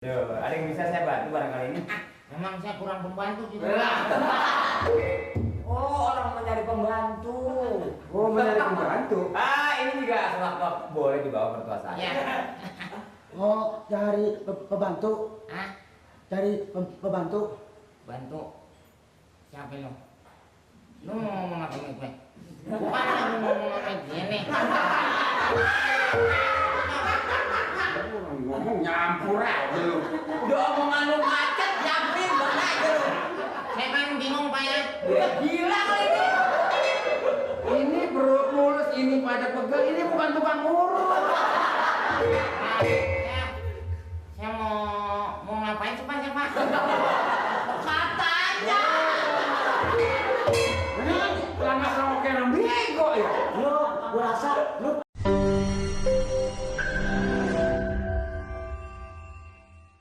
Duh, ada yang bisa saya bantu barangkali ini? Memang saya kurang pembantu juga. Oh, orang mencari pembantu. Oh, mencari pembantu. Ini juga sewaktu-waktu boleh dibawa mertua saya. Ya. Oh, cari pembantu. Hah? Cari pembantu. Bantu. Siapa lo? Lu mau ngomong apa nih gue? Bukan lu ngomong apa gini. Ngomong nyampur aja lu. Udah omongan lu macet, nyampir banget aja lu. Saya kan bingung Pak ya. Gila kali ini. Ini perut mulus, ini pada pegel, ini bukan tukang urut. Saya